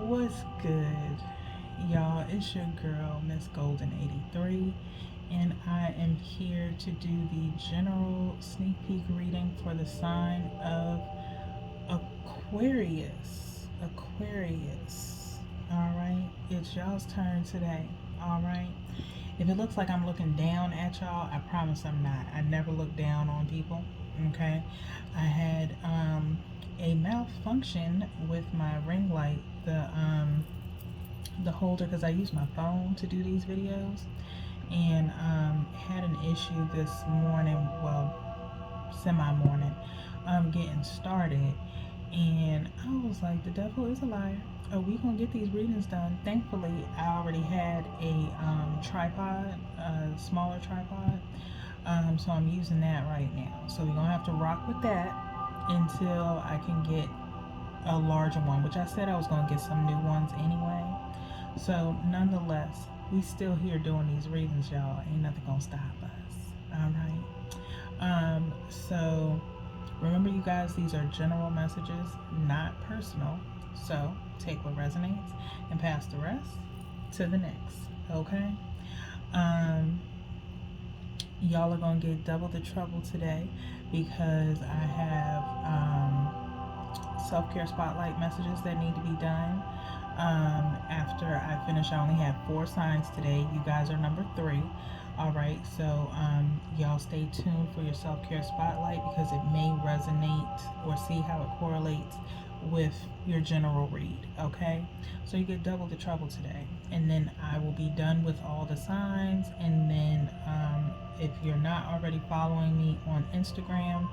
What's good, y'all? It's your girl, Miss Golden 83, and I am here to do the general sneak peek reading for the sign of Aquarius. Aquarius. All right, it's y'all's turn today. All right. If it looks like I'm looking down at y'all, I promise I'm not. I never look down on people. Okay. I had a malfunction with my ring light, the holder, because I use my phone to do these videos, and had an issue this morning, well, semi-morning, getting started, and I was like, the devil is a liar. Are we gonna get these readings done? Thankfully, I already had a tripod, a smaller tripod, so I'm using that right now. So we're gonna have to rock with that until I can get a larger one, which I said I was gonna get some new ones anyway. So nonetheless, we still here doing these readings, y'all. Ain't nothing gonna stop us. All right. So remember, you guys, these are general messages, not personal. So take what resonates and pass the rest to the next. Okay. Y'all are gonna get double the trouble today because I have self-care spotlight messages that need to be done. After I finish, I only have 4 signs today. You guys are number 3. All right, so y'all stay tuned for your self-care spotlight because it may resonate, or see how it correlates with your general read. Okay, so you get double the trouble today, and then I will be done with all the signs. And then if you're not already following me on Instagram,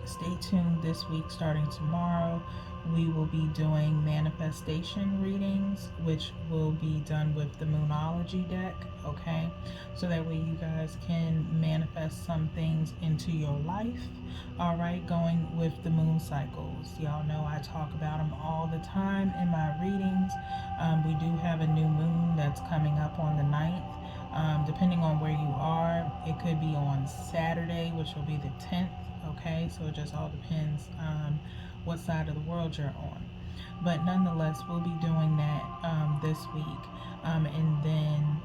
stay tuned. This week, starting tomorrow, we will be doing manifestation readings, which will be done with the Moonology deck. Okay, so that way you guys can manifest some things into your life. All right, going with the moon cycles. Y'all know I talk about them all the time in my readings. We do have a new moon that's coming up on the 9th. Depending on where you are, it could be on Saturday, which will be the 10th. Okay, so it just all depends what side of the world you're on. But nonetheless, we'll be doing that this week. And then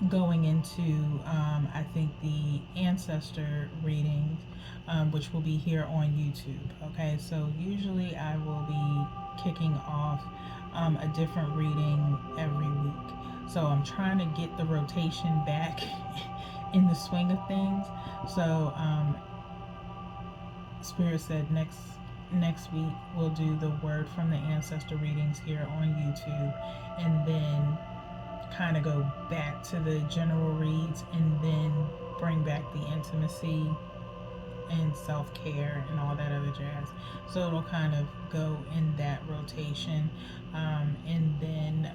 going into, I think, the ancestor readings, which will be here on YouTube. Okay, so usually I will be kicking off a different reading every week. So I'm trying to get the rotation back in the swing of things. So Spirit said next week we'll do the word from the ancestor readings here on YouTube, and then kind of go back to the general reads, and then bring back the intimacy and self-care and all that other jazz. So it'll kind of go in that rotation. And then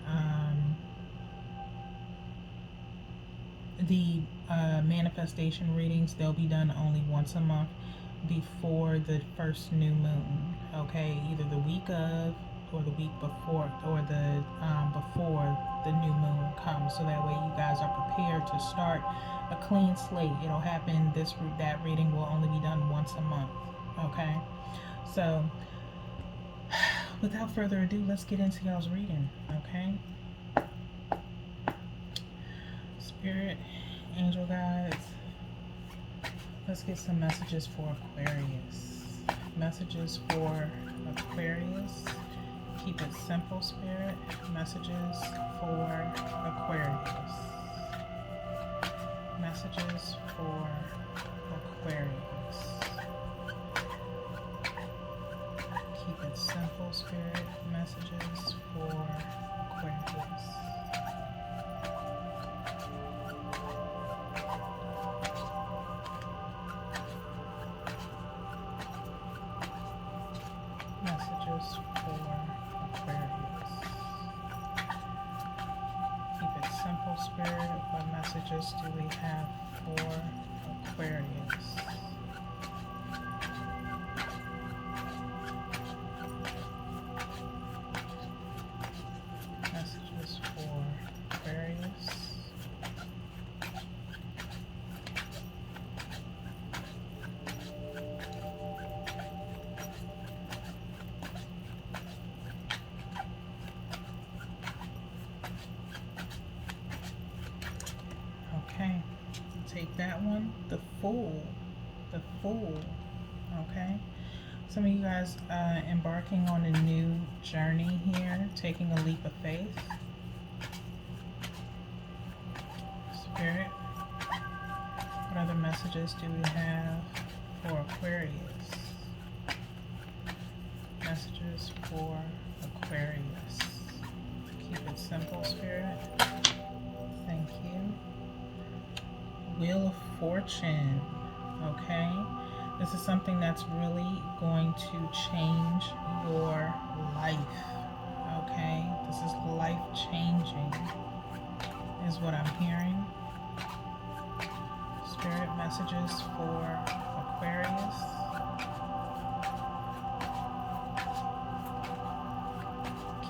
the manifestation readings, they'll be done only once a month before the first new moon. Okay, either the week of, or the week before, or the before the new moon comes, so that way you guys are prepared to start a clean slate. It'll happen, that reading will only be done once a month. Okay, so without further ado, let's get into y'all's reading. Okay, Spirit, angel guides, let's get some messages for Aquarius. Messages for Aquarius. Keep it simple, Spirit. Messages for Aquarius. Messages for Aquarius. Keep it simple, Spirit. Messages for Aquarius. Messages for Aquarius. Keep it simple, Spirit. What messages do we have for Aquarius? Messages for Aquarius. take that one. The Fool. The Fool. Okay. Some of you guys embarking on a new journey here, taking a leap of faith. Spirit, what other messages do we have for Aquarius? Messages for Aquarius. Keep it simple, Spirit. Thank you. Wheel of Fortune. Okay. This is something that's really going to change your life. Okay. This is life changing, is what I'm hearing. Spirit messages for Aquarius.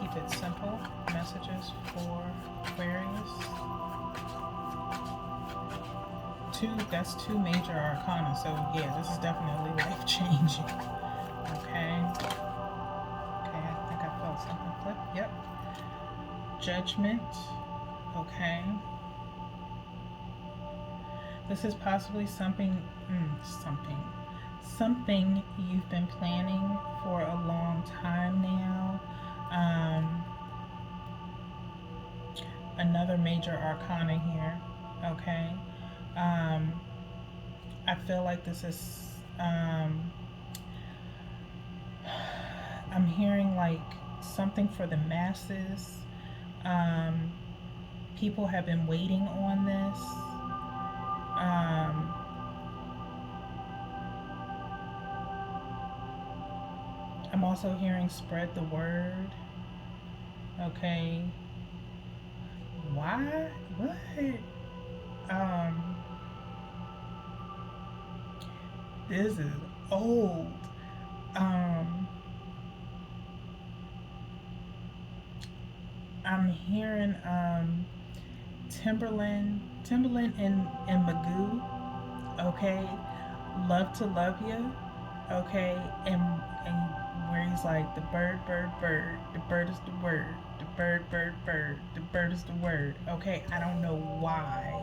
Keep it simple. Messages for Aquarius. That's two major arcana, so yeah, this is definitely life changing. Okay. Okay, I think I felt something flip. Yep. Judgment. Okay. This is possibly something you've been planning for a long time now. Another major arcana here. Okay. I feel like this is, I'm hearing like something for the masses. People have been waiting on this. I'm also hearing spread the word. Okay. Why? What? This is old. I'm hearing Timberland and Magoo. Okay, love to love you. Okay, and where he's like the bird, the bird is the word, the bird, the bird is the word. Okay, I don't know why,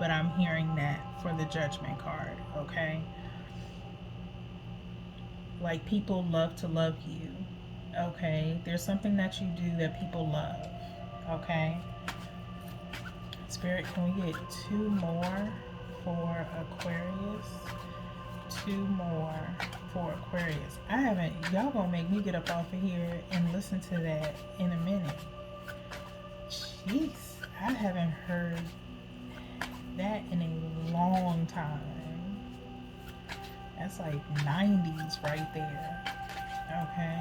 but I'm hearing that for the Judgment card. Okay. Like, people love to love you. Okay, there's something that you do that people love. Okay, Spirit, can we get two more for Aquarius? Two more for Aquarius. Y'all gonna make me get up off of here and listen to that in a minute. Jeez, I haven't heard that in a long time. That's like 90s right there. Okay.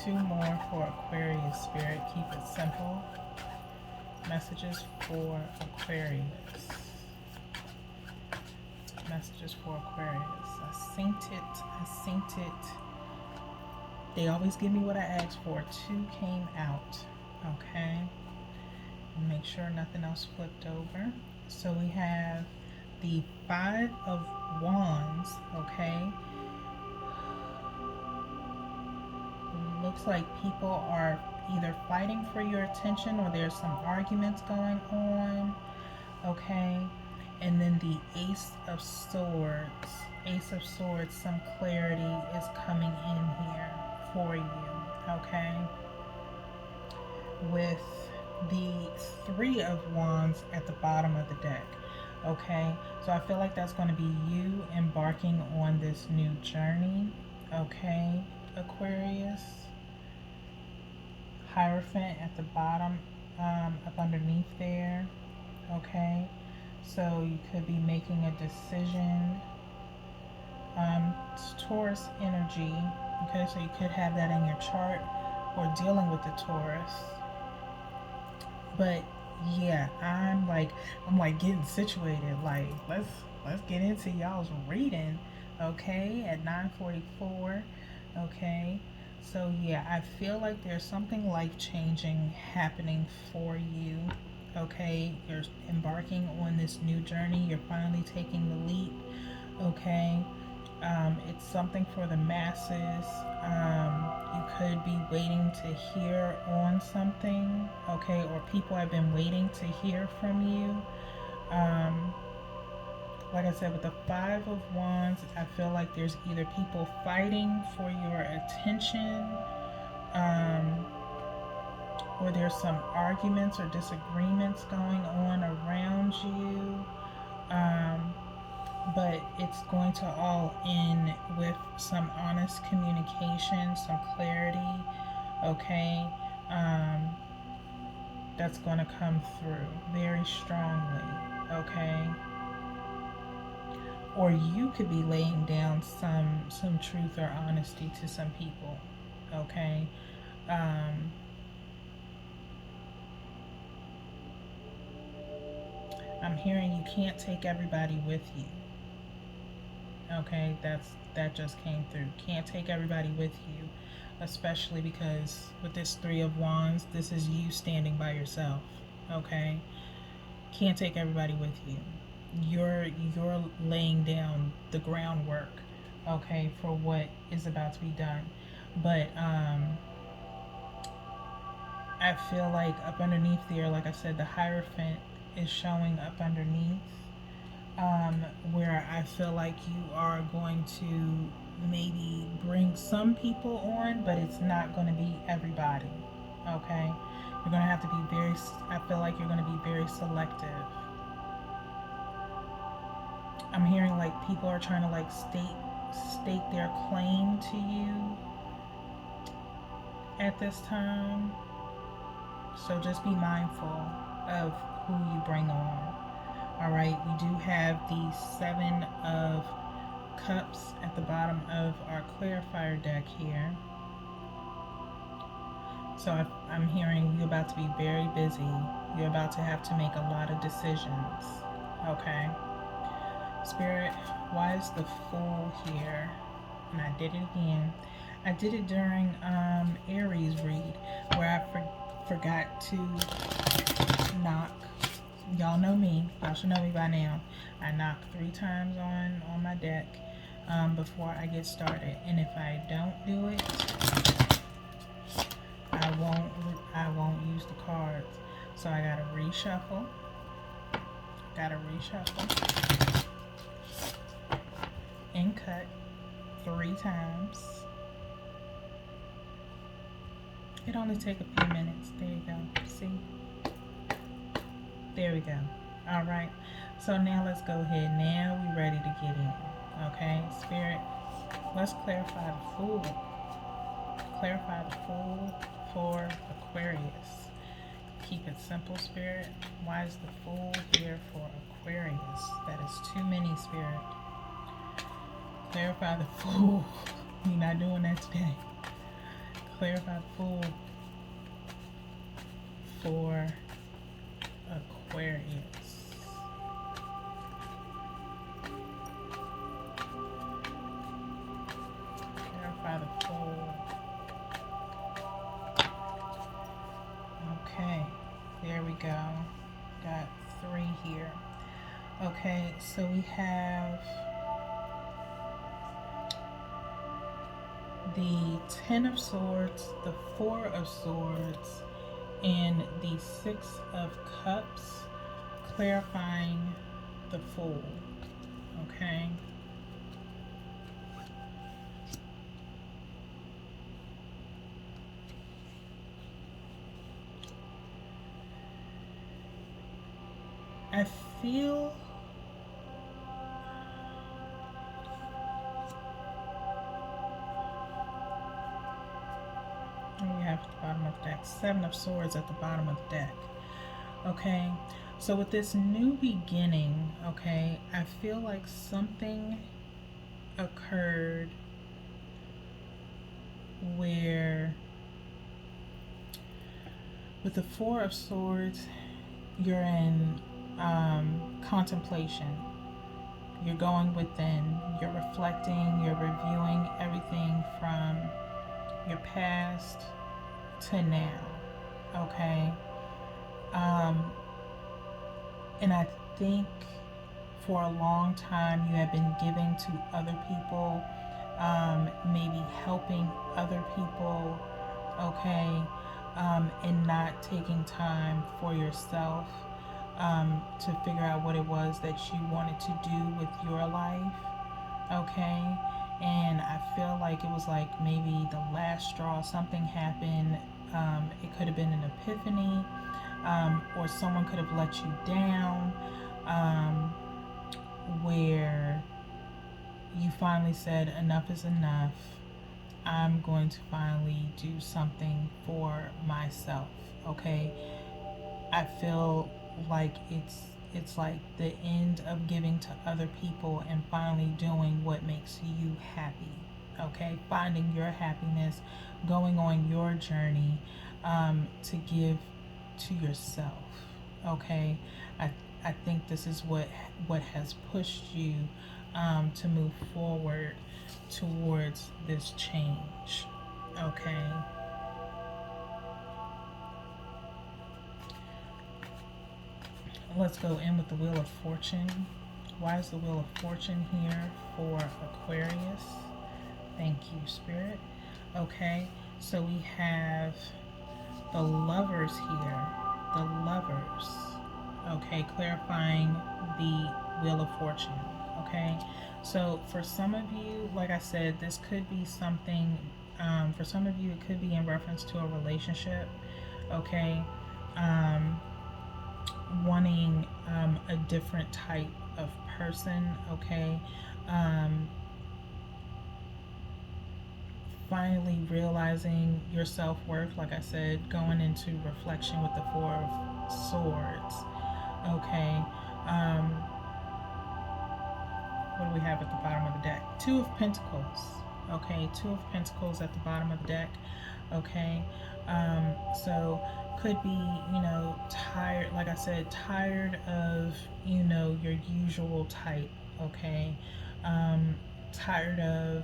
Two more for Aquarius, Spirit. Keep it simple. Messages for Aquarius. Messages for Aquarius. I synced it. They always give me what I asked for. Two came out. Okay. Make sure nothing else flipped over. So we have the Five of Wands. Okay. Looks like people are either fighting for your attention or there's some arguments going on. Okay. And then the Ace of Swords. Ace of Swords, some clarity is coming in here for you. Okay. With the Three of Wands at the bottom of the deck. Okay. So I feel like that's going to be you embarking on this new journey. Okay, Aquarius. Hierophant at the bottom, up underneath there. Okay, so you could be making a decision. Taurus energy. Okay, so you could have that in your chart or dealing with the Taurus. But yeah, I'm like getting situated. Like, let's get into y'all's reading. Okay, at 9:44. Okay. So yeah, I feel like there's something life-changing happening for you. Okay, you're embarking on this new journey. You're finally taking the leap. Okay, It's something for the masses. You could be waiting to hear on something, okay, or people have been waiting to hear from you. Um, like I said, with the Five of Wands, I feel like there's either people fighting for your attention, um, or there's some arguments or disagreements going on around you. Um, but it's going to all end with some honest communication, some clarity, okay? Um, that's going to come through very strongly, okay? Or you could be laying down some truth or honesty to some people, okay? Um, I'm hearing you can't take everybody with you. Okay, that just came through. Can't take everybody with you, especially because with this Three of Wands, this is you standing by yourself. Okay, can't take everybody with you. You're laying down the groundwork, okay, for what is about to be done. But I feel like up underneath there, like I said, the Hierophant is showing up underneath, where I feel like you are going to maybe bring some people on, but it's not going to be everybody. Okay, you're going to have to be very. I feel like you're going to be very selective. I'm hearing like people are trying to like stake their claim to you at this time. So just be mindful of who you bring on. All right, we do have the Seven of Cups at the bottom of our clarifier deck here. So I'm hearing you're about to be very busy. You're about to have to make a lot of decisions. Okay. Spirit, why is the Fool here? And I did it again. I did it during Aries read where I forgot to knock. Y'all know me. Y'all should know me by now. I knock 3 times on my deck before I get started, and if I don't do it, I won't use the cards. So I gotta reshuffle. And cut 3 times. It only take a few minutes. There you go. See? There we go. All right. So now let's go ahead. Now we're ready to get in. Okay, Spirit, let's clarify the Fool. Clarify the Fool for Aquarius. Keep it simple, Spirit. Why is the Fool here for Aquarius? That is too many, Spirit. Clarify the Fool. We're not doing that today. Clarify the Fool for Aquarius. Clarify the Fool. Okay, there we go. Got 3 here. Okay, so we have the 10 of Swords, the 4 of Swords, and the 6 of Cups, clarifying the Fool. Okay. I feel we have at the bottom of the deck 7 of Swords at the bottom of the deck. Okay, so with this new beginning, okay, I feel like something occurred where with the 4 of Swords, you're in contemplation. You're going within, you're reflecting, you're reviewing everything from your past to now. Okay. And I think for a long time you have been giving to other people, maybe helping other people, okay, and not taking time for yourself, to figure out what it was that you wanted to do with your life, okay. And I feel like it was like maybe the last straw, something happened. It could have been an epiphany, or someone could have let you down, um, where you finally said, enough is enough. I'm going to finally do something for myself, okay? I feel like it's like the end of giving to other people and finally doing what makes you happy, okay? Finding your happiness, going on your journey, to give to yourself, okay? I I think this is what has pushed you, to move forward towards this change, okay? Let's go in with the Wheel of Fortune. Why is the Wheel of Fortune here for Aquarius? Thank you, Spirit. Okay, so we have the Lovers here. The Lovers. Okay, clarifying the Wheel of Fortune. Okay, so for some of you, like I said, this could be something, for some of you, it could be in reference to a relationship. Okay, wanting, a different type of person, okay, um, finally realizing your self-worth, like I said, going into reflection with the Four of Swords, okay. um, what do we have at the bottom of the deck? Two of Pentacles, okay, Two of Pentacles at the bottom of the deck, okay. So could be, tired, like I said, tired of, your usual type, okay. Tired of,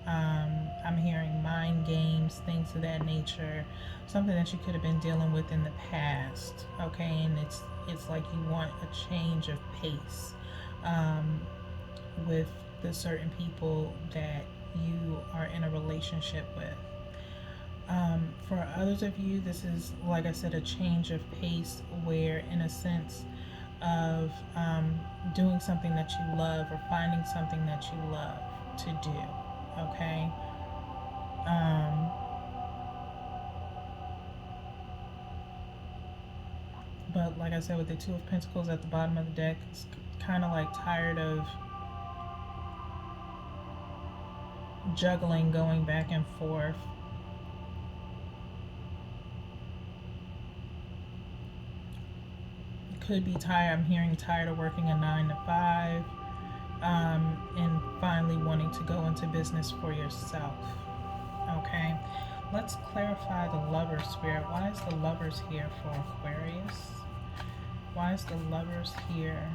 I'm hearing mind games, things of that nature, something that you could have been dealing with in the past, okay. And it's like you want a change of pace, with the certain people that you are in a relationship with. For others of you, this is, like I said, a change of pace where, in a sense of, doing something that you love or finding something that you love to do, okay? Um, but like I said, with the Two of Pentacles at the bottom of the deck, it's kind of like tired of juggling, going back and forth. Could be tired. I'm hearing tired of working a 9 to 5, and finally wanting to go into business for yourself. Okay, let's clarify the Lovers, Spirit. Why is the Lovers here for Aquarius? Why is the Lovers here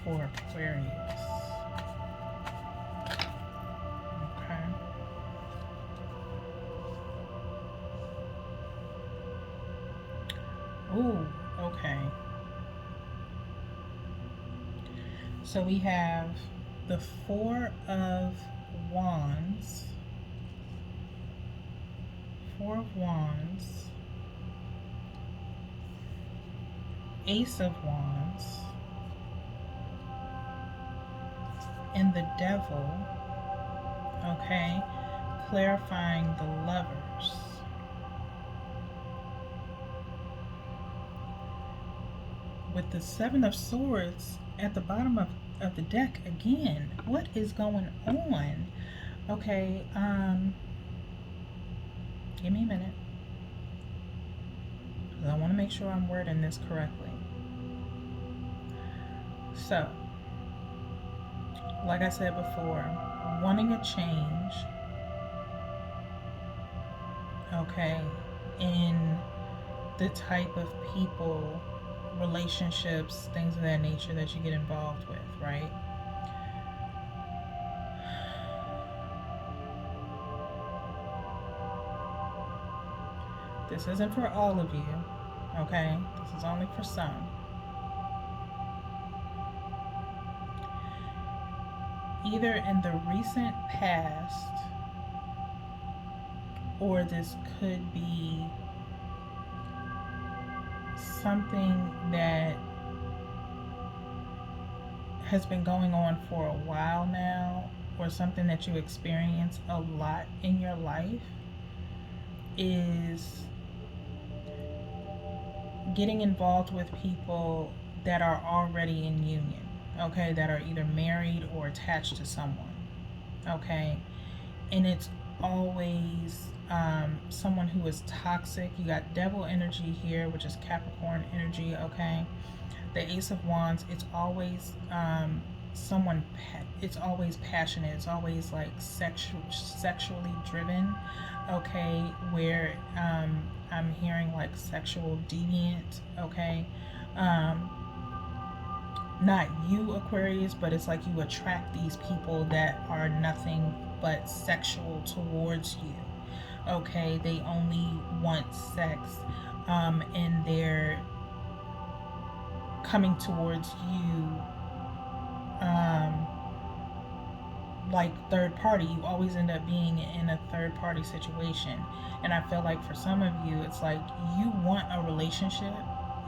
for Aquarius? Okay. Ooh, okay. So we have the Four of Wands, Four of Wands, Ace of Wands, and the Devil, okay, clarifying the Lovers. With the Seven of Swords at the bottom of the deck again. What is going on? Okay, give me a minute. I want to make sure I'm wording this correctly. So, like I said before, wanting a change, okay, in the type of people, relationships, things of that nature that you get involved with, right? This isn't for all of you, okay? This is only for some. either in the recent past, or this could be something that has been going on for a while now, or something that you experience a lot in your life, is getting involved with people that are already in union, okay, that are either married or attached to someone, okay, and it's always someone who is toxic. You got devil energy here, which is Capricorn energy, okay. The Ace of Wands, it's always it's always passionate, it's always like sexually driven, okay, where I'm hearing like sexual deviant, okay. um, Not you, Aquarius, but it's like you attract these people that are nothing but sexual towards you, okay. They only want sex, and they're coming towards you um, like third party. You always end up being in a third party situation. And I feel like for some of you, it's like you want a relationship.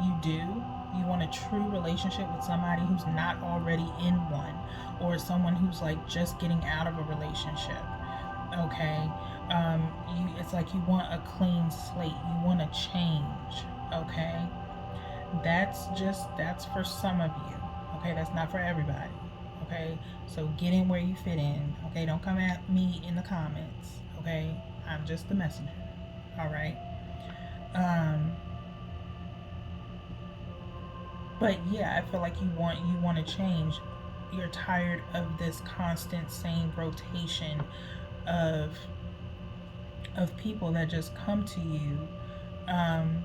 You do. You want a true relationship with somebody who's not already in one, or someone who's like just getting out of a relationship. Okay. It's like you want a clean slate. You want to change. Okay. That's for some of you. Okay, that's not for everybody. Okay, so get in where you fit in. Okay, don't come at me in the comments. Okay, I'm just the messenger. All right. Um, but yeah, I feel like you want to change. You're tired of this constant same rotation of people that just come to you, um,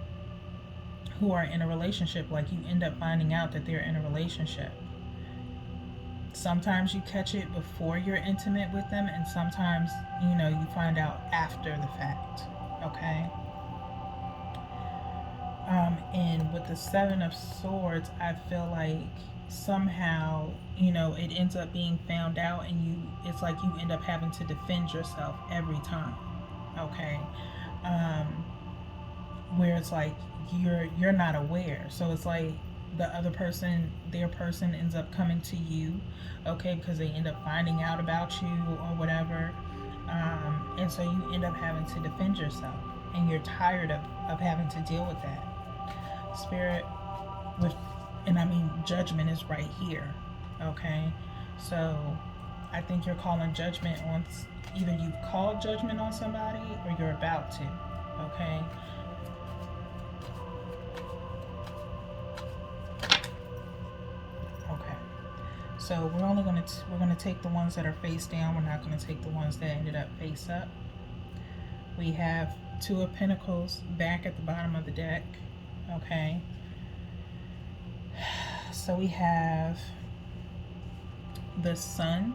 who are in a relationship. Like you end up finding out that they're in a relationship. Sometimes you catch it before you're intimate with them, and sometimes, you find out after the fact. Okay. And with the Seven of Swords, I feel like somehow, it ends up being found out, and it's like you end up having to defend yourself every time. Okay. Um, where it's like you're not aware, so it's like the other person, their person, ends up coming to you, okay, because they end up finding out about you or whatever, and so you end up having to defend yourself, and you're tired of having to deal with that. Spirit, with and I mean judgment is right here, okay. So I think you're calling judgment on, either you've called judgment on somebody or you're about to, okay. Okay, so we're gonna take the ones that are face down. We're not gonna take the ones that ended up face up. We have Two of Pentacles back at the bottom of the deck. Okay, so we have the Sun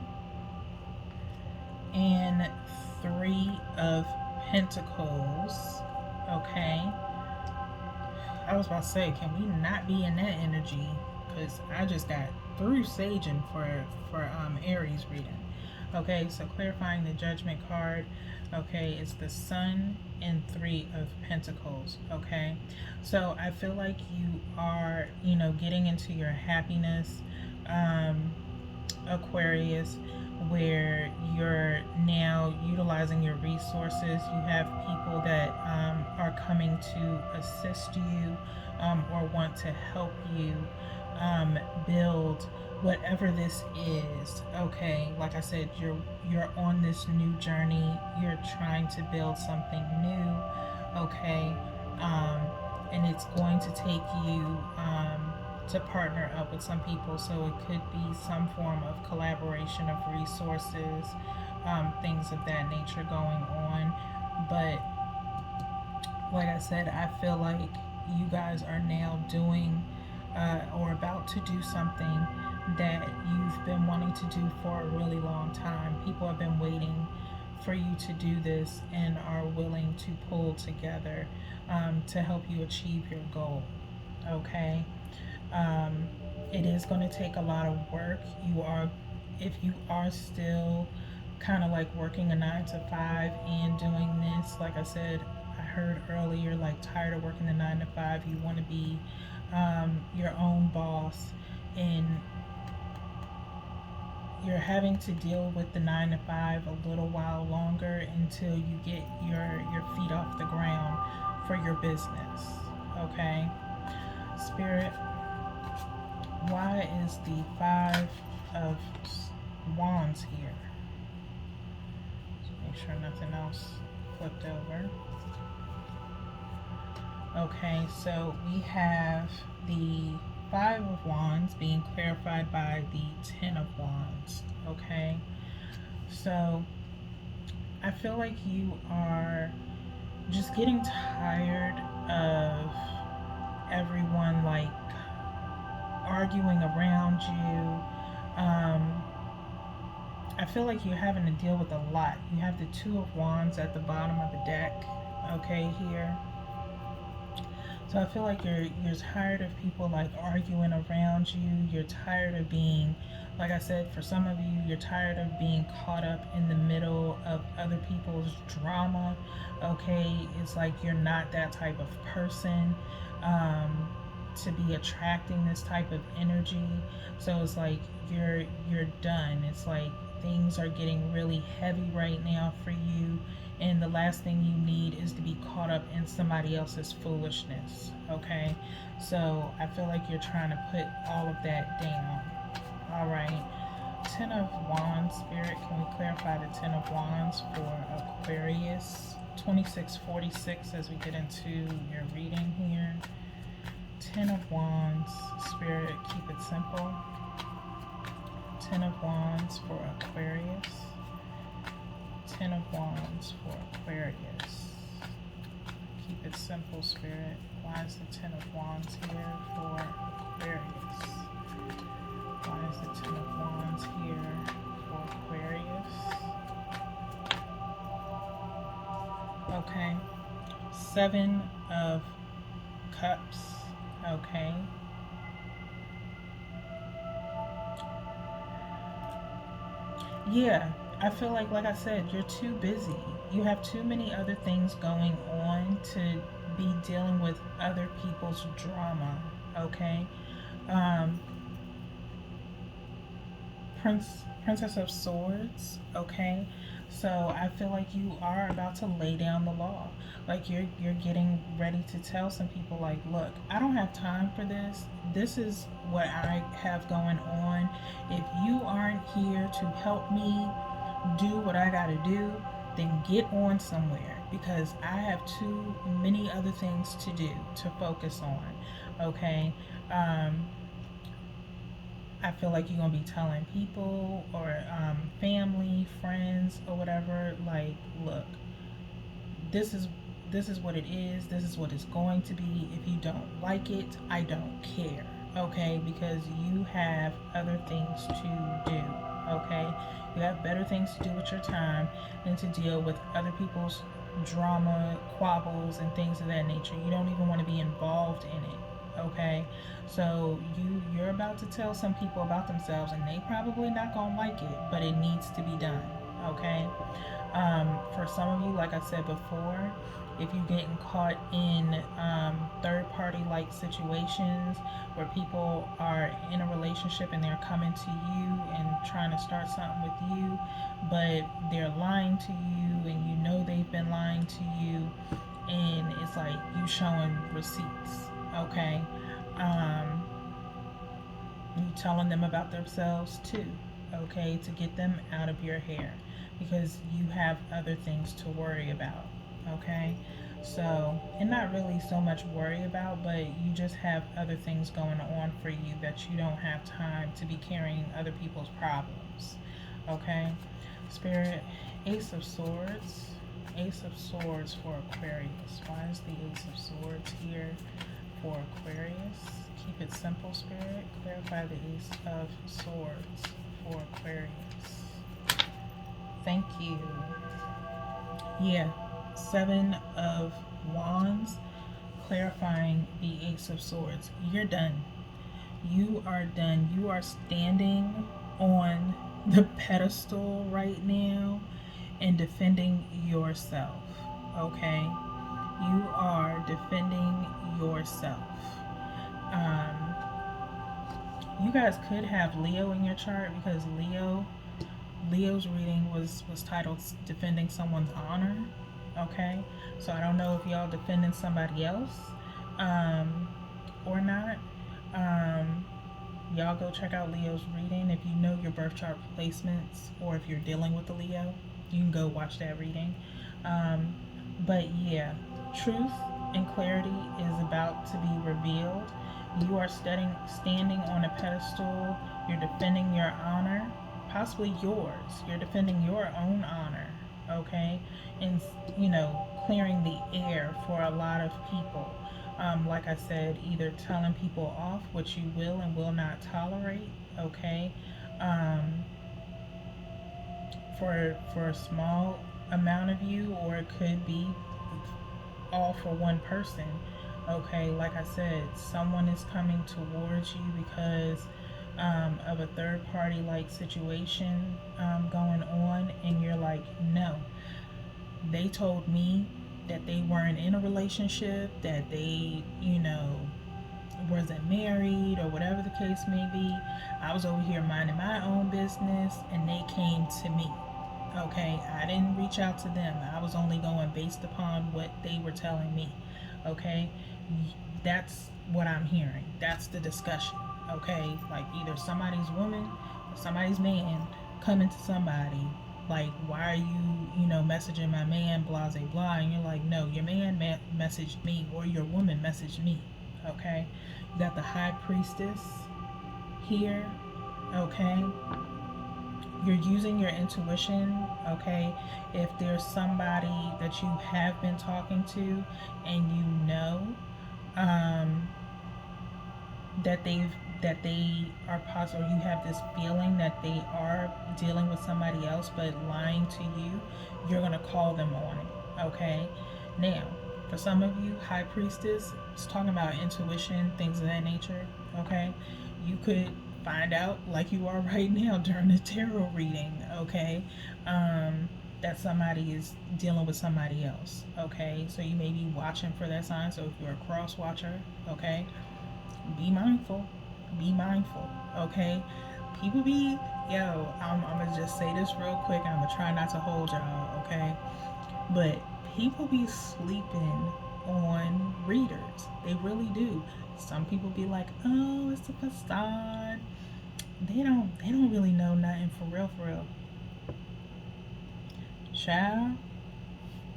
and Three of Pentacles. Okay, I was about to say, can we not be in that energy? Because I just got through saging for Aries reading. Okay, so clarifying the Judgment card. Okay, it's the Sun and Three of Pentacles. Okay, so I feel like you are, getting into your happiness, Aquarius, where you're now utilizing your resources. You have people that are coming to assist you, or want to help you build whatever this is. Okay, like I said, you're on this new journey. You're trying to build something new. Okay, and it's going to take you to partner up with some people, so it could be some form of collaboration of resources, things of that nature going on. But like I said, I feel like you guys are now doing, or about to do something that you've been wanting to do for a really long time. People have been waiting for you to do this and are willing to pull together, to help you achieve your goal. Okay. It is going to take a lot of work. if you are still kind of like working a 9 to 5 and doing this, like I said, I heard earlier, like tired of working the 9 to 5, you want to be your own boss, and you're having to deal with the 9 to 5 a little while longer until you get your feet off the ground for your business. Okay, Spirit, why is the 5 of Wands here? Make sure nothing else flipped over. Okay, so we have the 5 of Wands being clarified by the 10 of Wands. Okay, so I feel like you are just getting tired of everyone like arguing around you. I feel like you're having to deal with a lot. You have the 2 of Wands at the bottom of the deck, okay, here. So I feel like you're tired of people like arguing around you. You're tired of being, like I said, for some of you, you're tired of being caught up in the middle of other people's drama. Okay, it's like you're not that type of person to be attracting this type of energy. So it's like you're done. It's like things are getting really heavy right now for you, and the last thing you need is to be caught up in somebody else's foolishness. Okay, so I feel like you're trying to put all of that down. All right, 10 of Wands, Spirit, can we clarify the 10 of Wands for Aquarius 2646 as we get into your reading here? 10 of Wands, Spirit, keep it simple. 10 of Wands for Aquarius. 10 of Wands for Aquarius. Keep it simple, Spirit. Why is the 10 of Wands here for Aquarius? Why is the 10 of Wands here for Aquarius? Okay. 7 of Cups. Okay. Yeah, I feel like I said, you're too busy. You have too many other things going on to be dealing with other people's drama. Okay. Um, Princess of Swords. Okay. So I feel like you are about to lay down the law. Like you're getting ready to tell some people like, look, I don't have time for this. This is what I have going on. If you aren't here to help me do what I got to do, then get on somewhere, because I have too many other things to do, to focus on. Okay. I feel like you're gonna be telling people or family, friends, or whatever, like, look, this is what it is. This is what it's going to be. If you don't like it, I don't care. Okay, because you have other things to do. Okay, you have better things to do with your time than to deal with other people's drama, quabbles, and things of that nature. You don't even want to be involved in it. Okay, so you're about to tell some people about themselves, and they probably not gonna like it, but it needs to be done. Okay. For some of you, like I said before, if you're getting caught in third party like situations where people are in a relationship and they're coming to you and trying to start something with you, but they're lying to you and you know they've been lying to you, and it's like you showing receipts. Okay. You telling them about themselves too. Okay, to get them out of your hair, because you have other things to worry about. Okay, so, and not really so much worry about, but you just have other things going on for you that you don't have time to be carrying other people's problems. Okay, Spirit, Ace of Swords. Ace of Swords for Aquarius. Why is the Ace of Swords here for Aquarius? Keep it simple, Spirit. Clarify the Ace of Swords for Aquarius. Thank you. Yeah, 7 of Wands, clarifying the Ace of Swords. You're done. You are done. You are standing on the pedestal right now and defending yourself. Okay? You are defending yourself. Um, you guys could have Leo in your chart because Leo's reading was titled "Defending Someone's Honor." Okay, so I don't know if y'all defending somebody else, um, or not. Um, y'all go check out Leo's reading if you know your birth chart placements, or if you're dealing with a Leo, you can go watch that reading. Um, but yeah, truth and clarity is about to be revealed. You are standing on a pedestal. You're defending your honor, possibly yours. You're defending your own honor, okay? And, clearing the air for a lot of people. Like I said, either telling people off, which you will and will not tolerate, okay? Um, for a small amount of you, or it could be all for one person. Okay, like I said, someone is coming towards you because of a third party like situation going on, and you're like, no, they told me that they weren't in a relationship, that they, wasn't married, or whatever the case may be. I was over here minding my own business, and they came to me. Okay, I didn't reach out to them. I was only going based upon what they were telling me. Okay, that's what I'm hearing. That's the discussion. Okay, like either somebody's woman or somebody's man coming to somebody like, why are you messaging my man, blah blah blah, and you're like, no, your man messaged me, or your woman messaged me. Okay, you got the high priestess here. Okay, you're using your intuition. Okay, if there's somebody that you have been talking to, and um, that they are possible, you have this feeling that they are dealing with somebody else but lying to you, you're going to call them on it. Okay, now for some of you, high priestess is talking about intuition, things of that nature. Okay, you could find out, like you are right now during the tarot reading, okay, that somebody is dealing with somebody else. Okay, so you may be watching for that sign. So if you're a cross watcher, okay, be mindful. Be mindful. Okay, people be, I'm gonna just say this real quick, and I'm gonna try not to hold y'all. Okay, but people be sleeping on readers. They really do. Some people be like, oh, it's a facade. They don't really know nothing for real, for real. Child,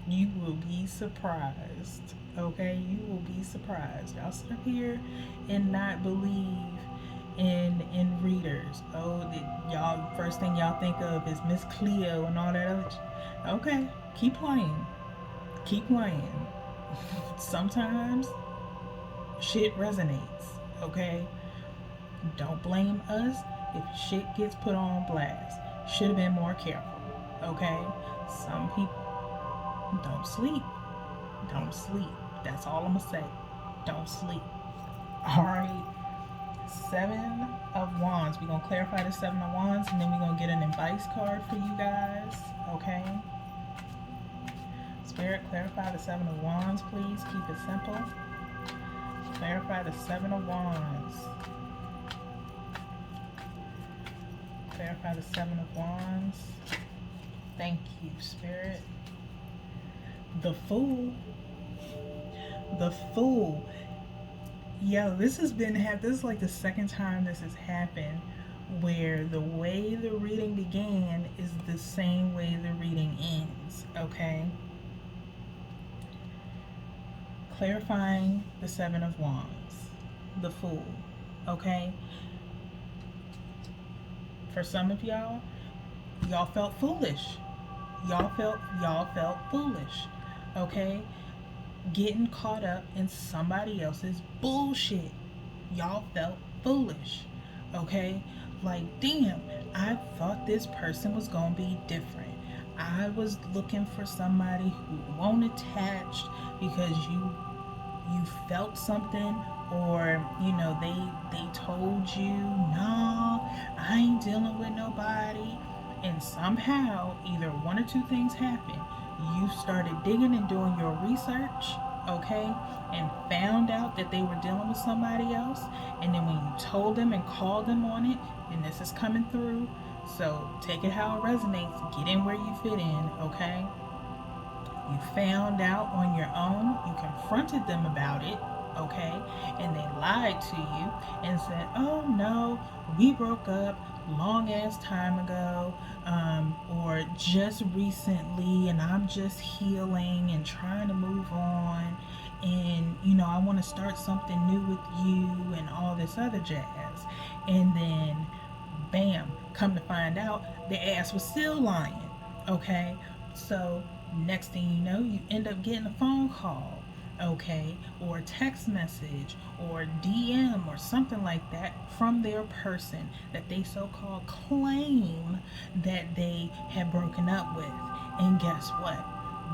you will be surprised. Okay, you will be surprised. Y'all sit up here and not believe in readers. Oh, y'all, first thing y'all think of is Miss Cleo and all that other. Okay, keep playing. Keep playing. Sometimes shit resonates. Okay, don't blame us if shit gets put on blast. Should have been more careful. Okay, some people don't sleep. Don't sleep. That's all I'm gonna say. Don't sleep. All right. Seven of Wands. We're gonna clarify the Seven of Wands, and then we're gonna get an advice card for you guys. Okay. Spirit, clarify the Seven of Wands, please. Keep it simple. Clarify the Seven of Wands. Clarify the Seven of Wands. Thank you, Spirit. The Fool. The Fool. Yo, this is like the second time this has happened, where the way the reading began is the same way the reading ends. Okay. Clarifying the Seven of Wands. The Fool. Okay. For some of y'all felt foolish. Y'all felt foolish. Okay? Getting caught up in somebody else's bullshit. Y'all felt foolish. Okay? Like, damn, I thought this person was gonna be different. I was looking for somebody who won't attach because you felt something, or they told you, no, I ain't dealing with nobody, and somehow either one or two things happened. You started digging and doing your research, okay, and found out that they were dealing with somebody else, and then when you told them and called them on it, and this is coming through, so take it how it resonates, get in where you fit in, okay? You found out on your own, you confronted them about it, okay? And they lied to you and said, oh no, we broke up long ass time ago, or just recently, and I'm just healing and trying to move on. And I want to start something new with you and all this other jazz. And then, bam, come to find out, the ass was still lying, okay? So next thing you know, you end up getting a phone call, okay, or a text message or DM or something like that from their person that they so-called claim that they had broken up with. And guess what?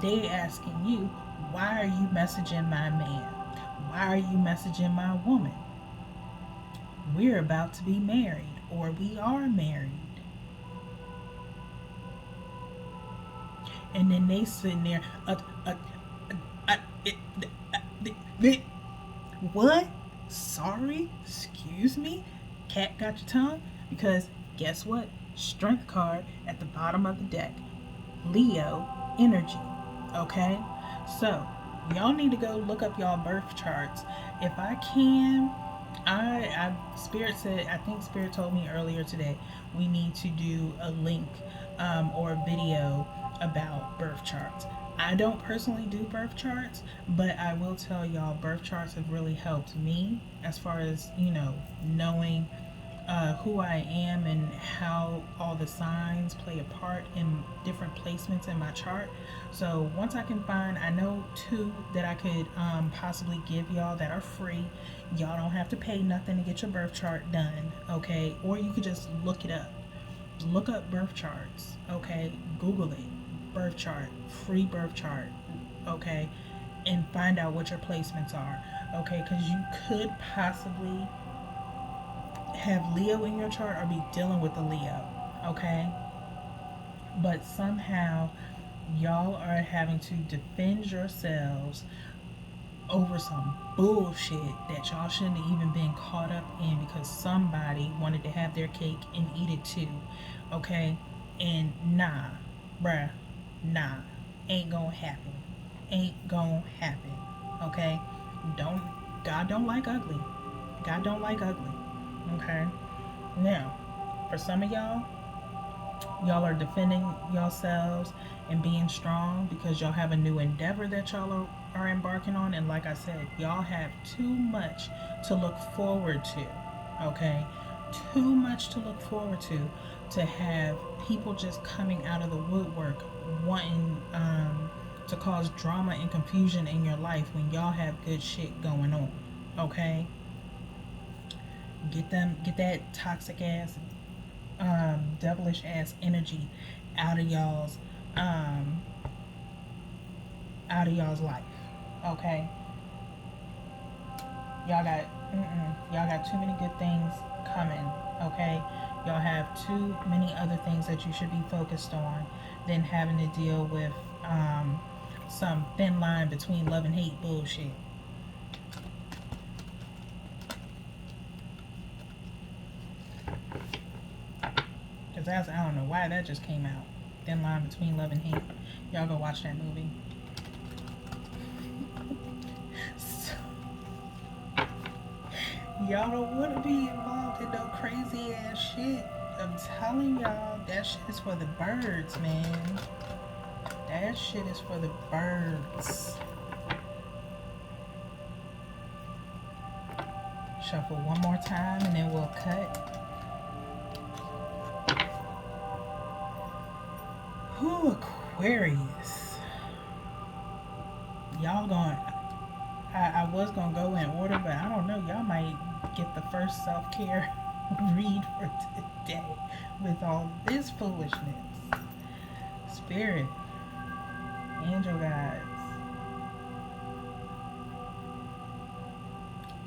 They asking you, why are you messaging my man? Why are you messaging my woman? We're about to be married, or we are married. And then they sitting there, what? Sorry? Excuse me? Cat got your tongue? Because guess what? Strength card at the bottom of the deck. Leo energy. Okay? So, y'all need to go look up y'all birth charts. If I can, Spirit said, I think Spirit told me earlier today, we need to do a link or a video about birth charts. I don't personally do birth charts, but I will tell y'all birth charts have really helped me as far as, knowing who I am and how all the signs play a part in different placements in my chart. So once I can find, I know two that I could possibly give y'all that are free. Y'all don't have to pay nothing to get your birth chart done, okay? Or you could just look it up. Look up birth charts, okay? Google it. Birth chart, free birth chart, okay? And find out what your placements are, okay? Because you could possibly have Leo in your chart or be dealing with a Leo, okay? But somehow y'all are having to defend yourselves over some bullshit that y'all shouldn't have even been caught up in because somebody wanted to have their cake and eat it too, okay? And nah, bruh, nah, ain't gonna happen. Ain't gonna happen, okay? God don't like ugly. God don't like ugly. Okay. Now, for some of y'all are defending yourselves and being strong because y'all have a new endeavor that y'all are embarking on. And like I said, y'all have too much to look forward to. Okay. Too much to look forward to have people just coming out of the woodwork wanting to cause drama and confusion in your life when y'all have good shit going on. Okay. Get that toxic ass, devilish ass energy out of y'all's life. Okay, y'all got too many good things coming. Okay, y'all have too many other things that you should be focused on than having to deal with some thin line between love and hate bullshit. Because I don't know why that just came out. Thin line between love and hate. Y'all go watch that movie. So, y'all don't want to be involved in no crazy ass shit. I'm telling y'all, that shit is for the birds, man. That shit is for the birds. Shuffle one more time and then we'll cut. Who, Aquarius? Y'all going, I was going to go in order, but I don't know. Y'all might get the first self-care read for today with all this foolishness. Spirit, angel guides,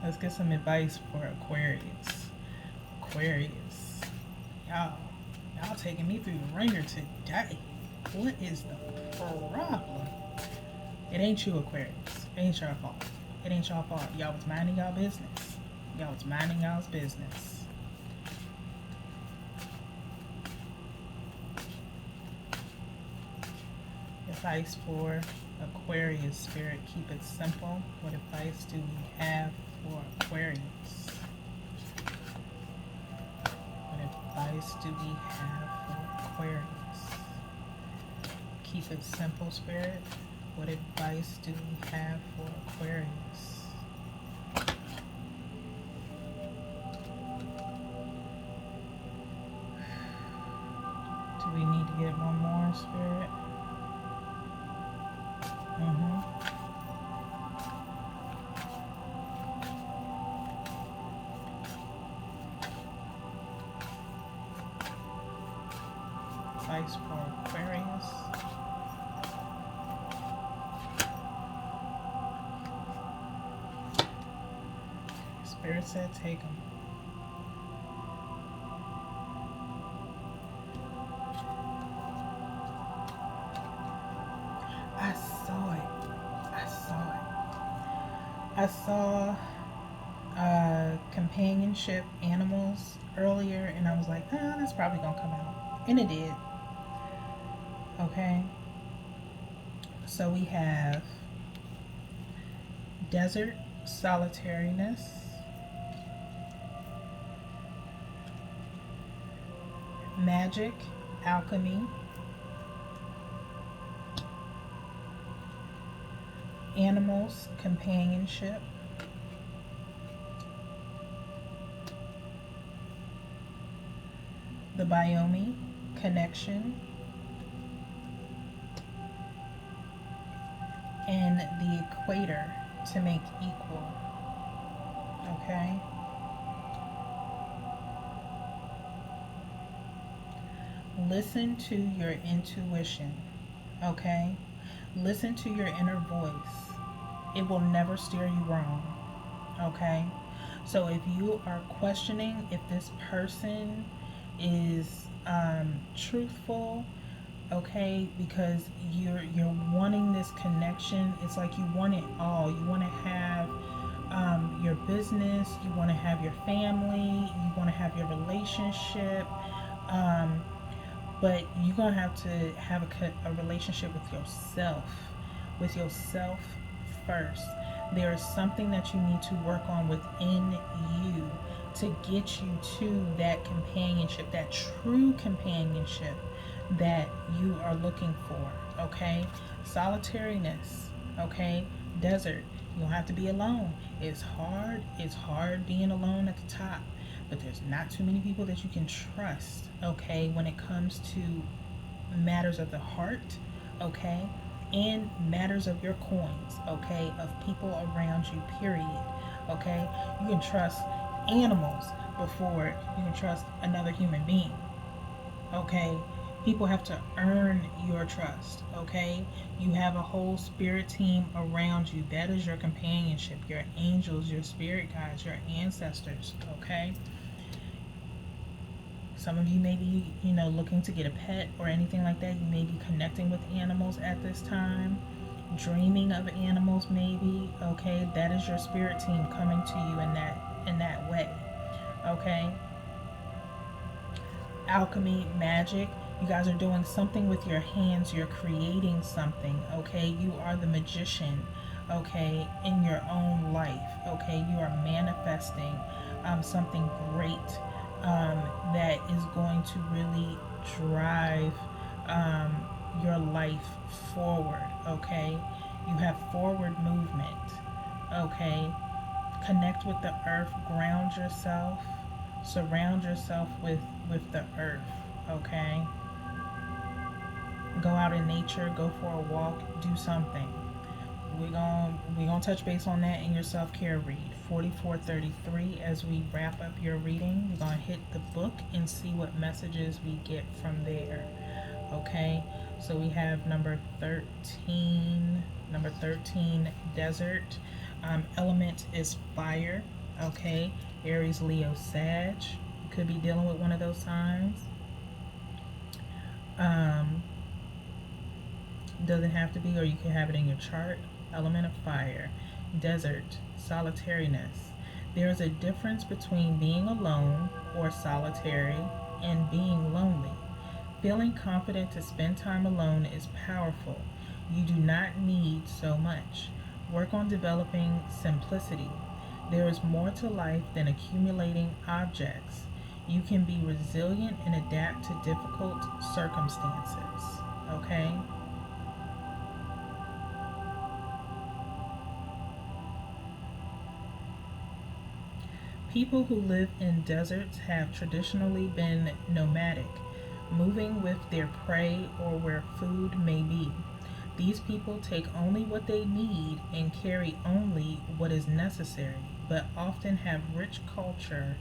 Let's get some advice for Aquarius. Aquarius. Y'all, y'all taking me through the ringer today. What is the problem? It ain't you, Aquarius. It ain't your fault. It ain't your fault. Y'all was minding y'all business. Y'all was minding y'all's business. Advice for Aquarius, Spirit, keep it simple. What advice do we have for Aquarius? What advice do we have for Aquarius? Keep it simple, Spirit. What advice do we have for Aquarius? Do we need to get one more, Spirit? Advice for Aquarius. Spirit said take them. I saw it. I saw companionship animals earlier, and I was like, that's probably gonna come out. And it did. Okay. So we have desert solitariness, magic, alchemy, animals, companionship, the biome, connection, and the equator, to make equal. Okay? Listen to your intuition. Okay? Listen to your inner voice. It will never steer you wrong. Okay? So if you are questioning if this person is truthful, okay, because you're wanting this connection, it's like you want it all. You want to have your business, you want to have your family, you want to have your relationship, but you're gonna have to have a relationship with yourself first. There is something that you need to work on within you to get you to that companionship, that true companionship that you are looking for. Okay? Solitariness. Okay? Desert. You don't have to be alone. It's hard being alone at the top, but there's not too many people that you can trust, okay, when it comes to matters of the heart, okay, and matters of your coins, okay, of people around you, period. Okay? You can trust animals before you can trust another human being. Okay? People have to earn your trust. Okay? You have a whole spirit team around you. That is your companionship, your angels, your spirit guides, your ancestors. Okay? Some of you may be, looking to get a pet or anything like that. You may be connecting with animals at this time, dreaming of animals maybe. Okay? That is your spirit team coming to you in that way. Okay? Alchemy, magic. You guys are doing something with your hands. You're creating something. Okay? You are the magician. Okay? In your own life. Okay? You are manifesting something great that is going to really drive your life forward. Okay? You have forward movement. Okay? Connect with the earth. Ground yourself. Surround yourself with the earth. Okay? Go out in nature. Go for a walk. Do something. We're gonna touch base on that in your self-care read 4433. As we wrap up your reading, we're gonna hit the book and see what messages we get from there. Okay, so we have number 13, desert. Element is fire. Okay, Aries, Leo, Sag. You could be dealing with one of those signs. Um, doesn't have to be, or you can have it in your chart. Element of fire, desert, solitariness. There is a difference between being alone or solitary and being lonely. Feeling confident to spend time alone is powerful. You do not need so much. Work on developing simplicity. There is more to life than accumulating objects. You can be resilient and adapt to difficult circumstances. Okay? People who live in deserts have traditionally been nomadic, moving with their prey or where food may be. These people take only what they need and carry only what is necessary, but often have rich cultural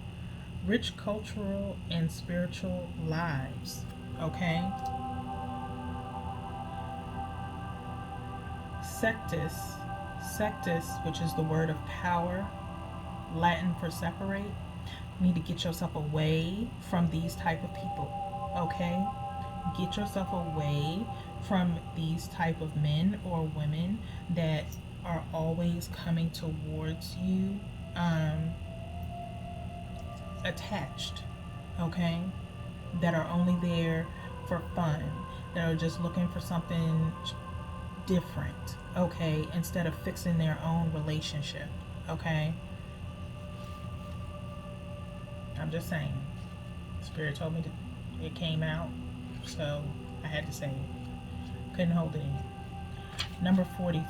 and spiritual lives. Okay? Sectus, sectus, which is the word of power, Latin for separate. You need to get yourself away from these type of people. Okay? Get yourself away from these type of men or women that are always coming towards you attached. Okay? That are only there for fun, that are just looking for something different, okay, instead of fixing their own relationship. Okay? I'm just saying. Spirit told me to, it came out, so I had to say it. Couldn't hold it in. Number 43,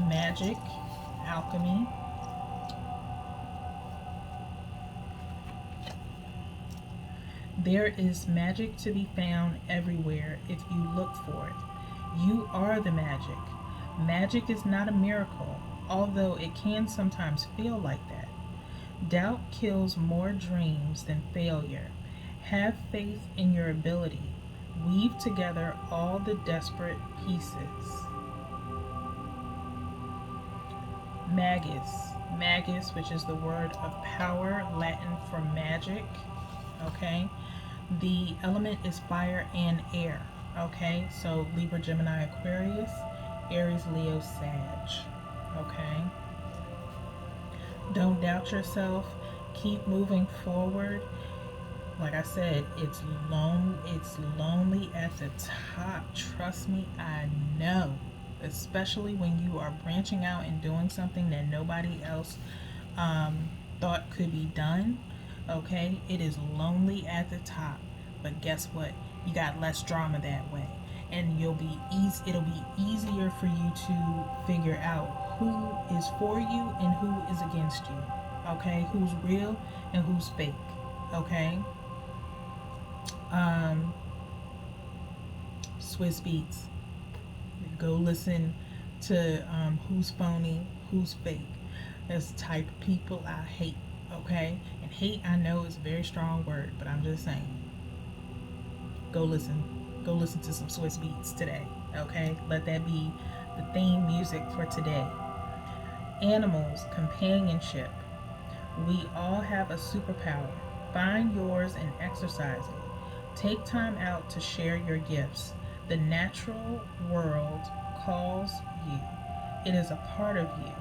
magic, alchemy. There is magic to be found everywhere if you look for it. You are the magic. Magic is not a miracle, although it can sometimes feel like that. Doubt kills more dreams than failure. Have faith in your ability. Weave together all the desperate pieces. Magus. Magus, which is the word of power, Latin for magic. Okay? The element is fire and air. Okay? So Libra, Gemini, Aquarius, Aries, Leo, Sag. Okay? Don't doubt yourself. Keep moving forward. Like I said, it's lonely at the top. Trust me, I know. Especially when you are branching out and doing something that nobody else thought could be done. Okay, it is lonely at the top, but guess what? You got less drama that way, and it'll be easier for you to figure out who is for you and who is against you. Okay, who's real and who's fake. Okay. um Swiss Beats. Go listen to Who's Phony, Who's Fake. That's the type of people I hate. Okay, and hate, I know, is a very strong word, but I'm just saying, go listen to some Swiss Beats today. Okay, let that be the theme music for today. Animals, companionship. We all have a superpower. Find yours and exercise it. Take time out to share your gifts. The natural world calls you, it is a part of you.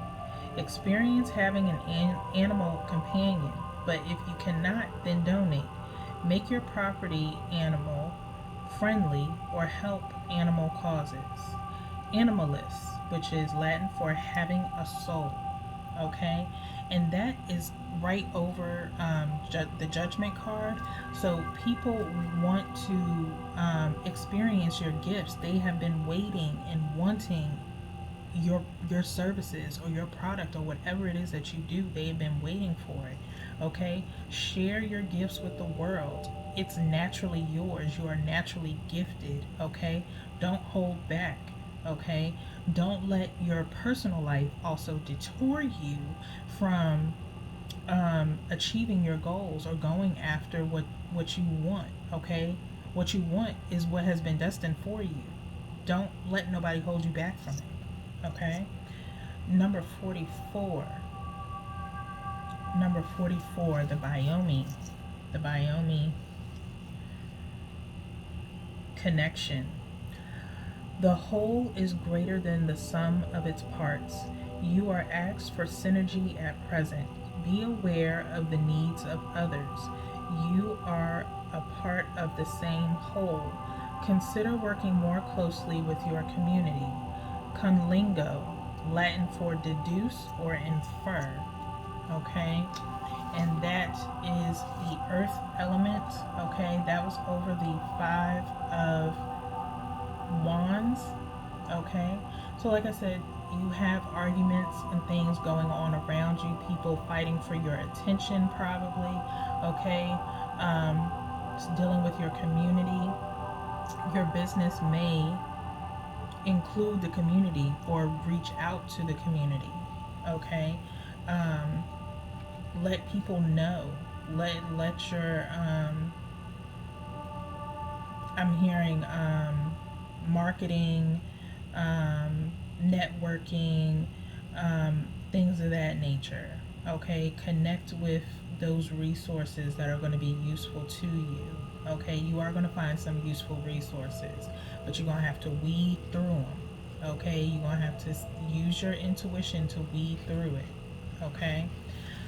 Experience having an animal companion, but if you cannot, then donate. Make your property animal friendly or help animal causes. Animalist, which is Latin for having a soul. Okay, and that is right over the judgment card. So people want to experience your gifts. They have been waiting and wanting your services or your product or whatever it is that you do. They have been waiting for it. Okay, share your gifts with the world. It's naturally yours. You are naturally gifted. Okay, don't hold back. Okay, don't let your personal life also detour you from achieving your goals or going after what you want. Okay, what you want is what has been destined for you. Don't let nobody hold you back from it. Okay. Number 44. Number 44, the Biomi connection. The whole is greater than the sum of its parts. You are asked for synergy at present. Be aware of the needs of others. You are a part of the same whole. Consider working more closely with your community. Conlingo, Latin for deduce or infer. Okay? And that is the earth element. Okay? That was over the Five of Wands. Okay? So, like I said, you have arguments and things going on around you, people fighting for your attention, probably. Okay? Dealing with your community. Your business may include the community or reach out to the community. Okay? Um, let people know. Let your I'm hearing marketing, networking, things of that nature. Okay, connect with those resources that are going to be useful to you. Okay, you are going to find some useful resources, but you're going to have to weed through them. Okay, you're going to have to use your intuition to weed through it. Okay,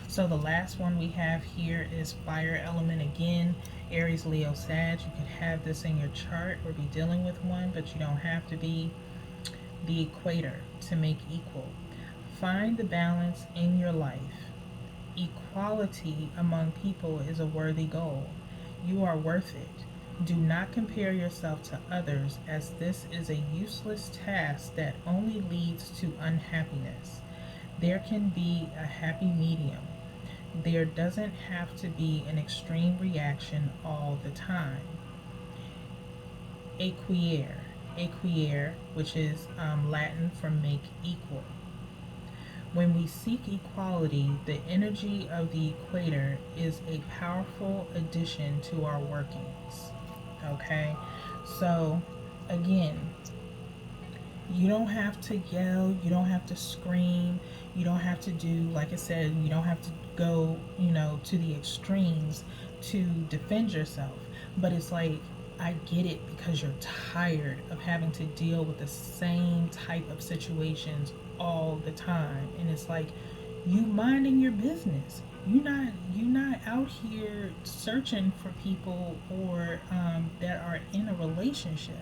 so the last one we have here is fire element again. Aries, Leo, Sag. You could have this in your chart or be dealing with one, but you don't have to be the equator to make equal. Find the balance in your life. Equality among people is a worthy goal. You are worth it. Do not compare yourself to others, as this is a useless task that only leads to unhappiness. There can be a happy medium. There doesn't have to be an extreme reaction all the time. Equere, which is Latin for make equal. When we seek equality, the energy of the equator is a powerful addition to our workings. Okay? So, again, you don't have to yell, you don't have to scream, you don't have to do, like I said, you don't have to go, to the extremes to defend yourself. But it's like, I get it because you're tired of having to deal with the same type of situations all the time. And it's like, you minding your business. You're not out here searching for people or that are in a relationship.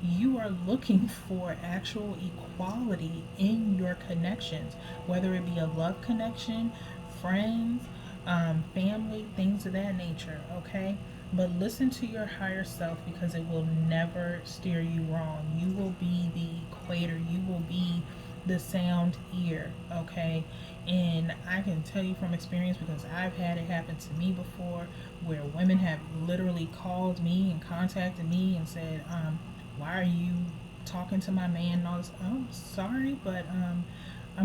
You are looking for actual equality in your connections, whether it be a love connection, friends, family, things of that nature. Okay, but listen to your higher self, because it will never steer you wrong. You will be the equator. You will be the sound ear. Okay, and I can tell you from experience, because I've had it happen to me before, where women have literally called me and contacted me and said, why are you talking to my man and all this? Oh, sorry, but I'm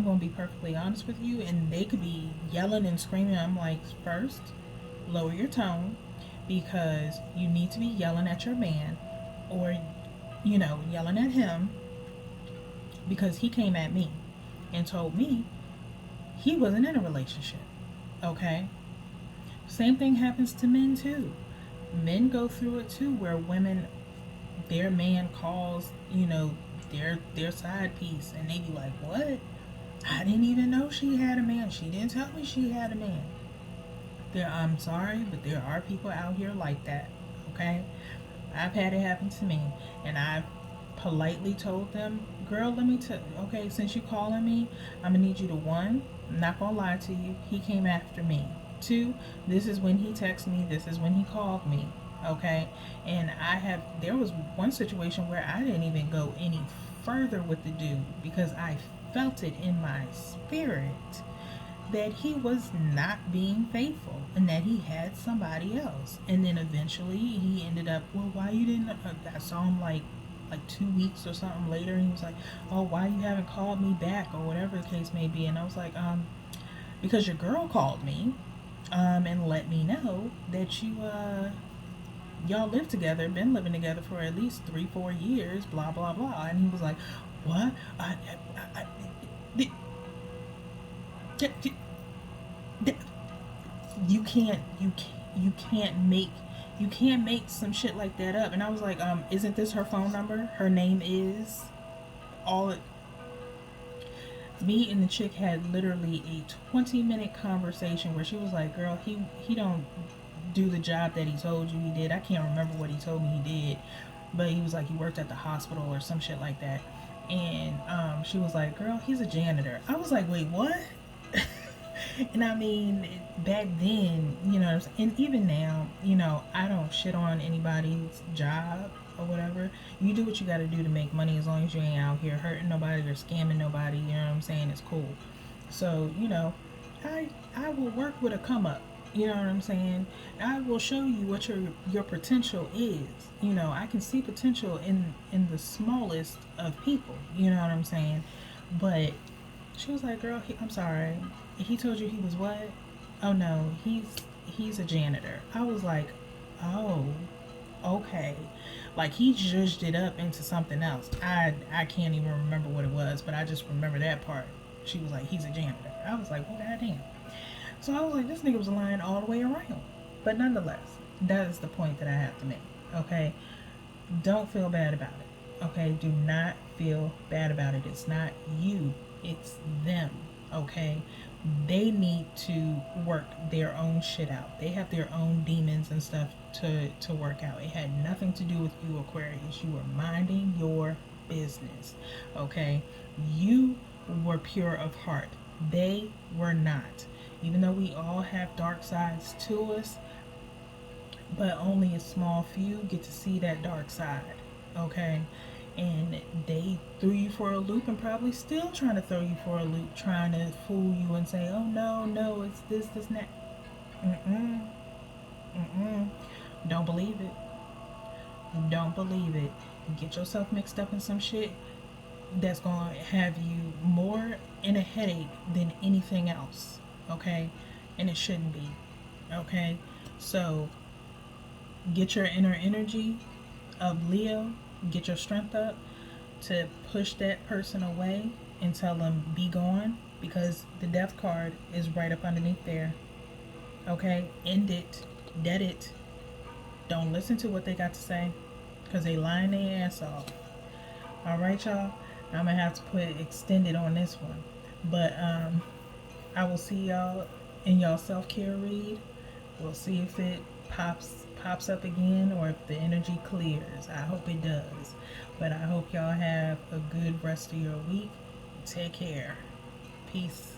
going to be perfectly honest with you. And they could be yelling and screaming. I'm like, first, lower your tone, because you need to be yelling at your man, or, yelling at him, because he came at me and told me he wasn't in a relationship. Okay? Same thing happens to men too. Men go through it too, where women, their man calls, their side piece, and they be like, what? I didn't even know she had a man. She didn't tell me she had a man. I'm sorry, but there are people out here like that. Okay? I've had it happen to me, and I've politely told them, girl, let me tell, okay, since you calling me, I'm gonna need you to, one, I'm not gonna lie to you, he came after me. Two, this is when he texted me, this is when he called me. Okay, and there was one situation where I didn't even go any further with the dude, because I felt it in my spirit that he was not being faithful and that he had somebody else. And then eventually he ended up, well, why you didn't, I saw him like 2 weeks or something later, and he was like, oh, why you haven't called me back, or whatever the case may be. And I was like, because your girl called me and let me know that y'all live together, been living together for at least 3-4 years, blah blah blah. And he was like, what? You can't you can't make you can't make some shit like that up. And I was like, isn't this her phone number? Her name is all it. Me and the chick had literally a 20-minute conversation where she was like, girl, he don't do the job that he told you he did. I can't remember what he told me he did, but he was like he worked at the hospital or some shit like that. And she was like, girl, he's a janitor. I was like, wait, what? And I mean, back then, and even now, I don't shit on anybody's job or whatever. You do what you got to do to make money, as long as you ain't out here hurting nobody or scamming nobody. You know what I'm saying? It's cool. So, I will work with a come up. You know what I'm saying? I will show you what your potential is. I can see potential in the smallest of people. You know what I'm saying? But she was like, "Girl, I'm sorry. He told you he was what? Oh no, he's a janitor." I was like, "Oh, okay." Like he judged it up into something else. I can't even remember what it was, but I just remember that part. She was like, "He's a janitor." I was like, "Well, goddamn." So I was like, "This nigga was lying all the way around." But nonetheless, that is the point that I have to make. Okay, don't feel bad about it. Okay, do not feel bad about it. It's not you, it's them. Okay, they need to work their own shit out. They have their own demons and stuff to work out. It had nothing to do with you, Aquarius. You were minding your business. Okay, you were pure of heart. They were not. Even though we all have dark sides to us, but only a small few get to see that dark side. Okay, and they threw you for a loop and probably still trying to throw you for a loop, trying to fool you and say, oh no, it's this and that. Mm-mm. Mm-mm. Don't believe it. Don't believe it. Get yourself mixed up in some shit that's going to have you more in a headache than anything else. Okay, and it shouldn't be. Okay, so get your inner energy of Leo, get your strength up to push that person away and tell them be gone, because the death card is right up underneath there. Okay, end it, dead it. Don't listen to what they got to say, because they lying their ass off. All right, y'all. I'm gonna have to put extended on this one, but I will see y'all in y'all self-care read. We'll see if it pops up again or if the energy clears. I hope it does. But I hope y'all have a good rest of your week. Take care. Peace.